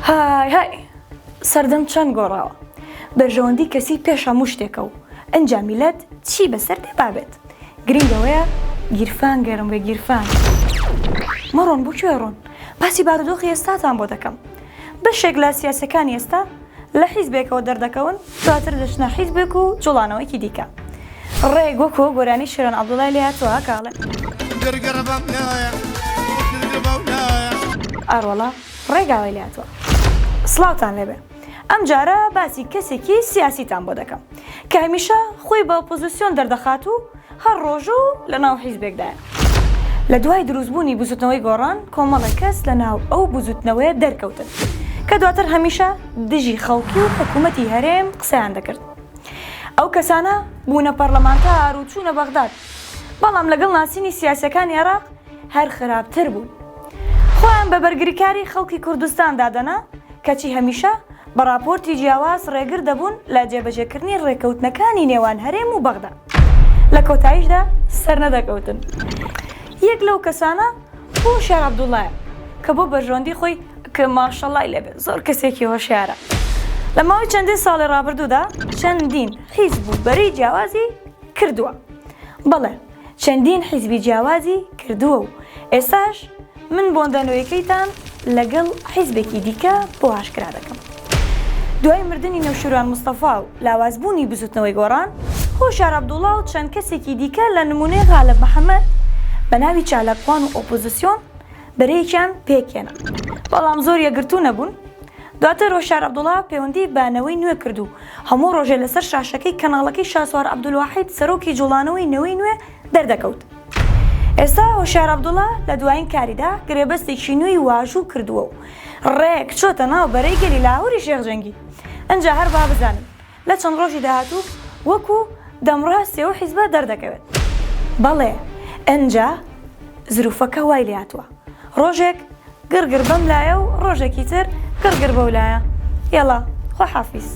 هاي سەردەم چەند گۆڕاوە بەرژەوەندی کەسی پێش هەموو شتێکە و ئەنجام میلەت چی بەسەر دێ بابێت گرنگەوەیە گیرفان گەرم بە گیرفان مەڕۆن بۆ کوێ ڕۆن باسی بارودۆخی ئێستاتان بۆ دەکەم بەشێک لە سیاسەکانی ئێستا لە حیزبێکەوە دەردەکەون دواتر دەچنە حیزبێک و جوڵانەوەیکی دیکە ڕێک وەکو گۆرانی شێران عەبدوڵای لێهاتووە کاڵێ ئاڕۆڵا ڕێگاوای لێهاتووە سڵاوتان لێبێ ئەم جارە باسی کەسێکی سیاسیتان بۆ دەکەم کە هەمیشە خۆی بە ئۆپۆزیسیۆن دەردەخات و هەر ڕۆژ و لە ناو حیزبێکدایە لە دوای دروستبوونی بزوتنەوەی گۆڕان کۆمەڵێک کەس لە ناو ئەو بزوتنەوەیە دەرکەوتن کە دواتر هەمیشە دژی خەڵکی و حکوومەتی هەرێم قسەیان دەکرد ئەو کەسانە بوونە پەرلەمانتار و چوونە بەغداد بەڵام لەگەڵ ناسینی سیاسەکانی عێراق هەر خراپتر بوون خۆیان بە بەرگریکاری خەڵکی کوردستان دادەنا کەچی هەمیشە بە راپۆرتی جیاواز ڕێگر دەبوون لە جێبەجێکردنی ڕێکەوتنەکانی نێوان هەرێم و بەغداد لە کۆتاییشدا سەر نەدەکەوتن یەک لەو کەسانە هۆشیار عەبدوڵایە کە بۆ بەرژەوەندی خۆی کە ماشەڵای لێبێ زۆر کەسێکی هۆشیارە لە ماوەی چەندین ساڵی ڕابردوودا چەندین حیزب و بەرەی جیاوازی کردووە بەڵێ چەندین حیزبی جیاوازی کردووە و ئێستاش من بۆندانەوەیەکەیتان لەگەڵ حیزبێکی دیکە بۆ ئاشکرا دەکەم دوای مردنی نەوشیروان مستەفا و لاوازبوونی بزوتنەوەی گۆڕان هۆشیار عەبدوڵا و چەند کەسێکی دیکە لە نمونەی غالب محەممەد بە ناوی چالاکوان و ئۆپۆزیسیۆن بەرەیەکیان پێکێنا بەڵام زۆر یەکگرتوو نەبوون دواتر هۆشیار عەبدوڵا پەیوەندی بانەوەی نوێ کرد و هەموو ڕۆژێ لەسەر شاشەکەی کەناڵەکەی شاسوار عەبدولواحید سەرۆکی جوڵانەوەی نەوەی نوێ دەردەکەوت ئێستا هۆشیار عەبدوڵا لە دوایین کاریدا گرێبەستێکی نوێی واژوو کردووە و ڕێک چۆتە ناو بەرەی گەلی لاهووری شێخجەنگی ئەنجا هەر با بزانن لە چەند ڕۆژی داهاتوو وەکو دەمڕاستی ئەو حیزبە دەردەکەوێت بەڵێ ئەنجا زروفەکە وای لێهاتووە ڕۆژێک گرگر بەم لایە و ڕۆژێکی تر گرگر بەو لایە یەڵا خۆحافیز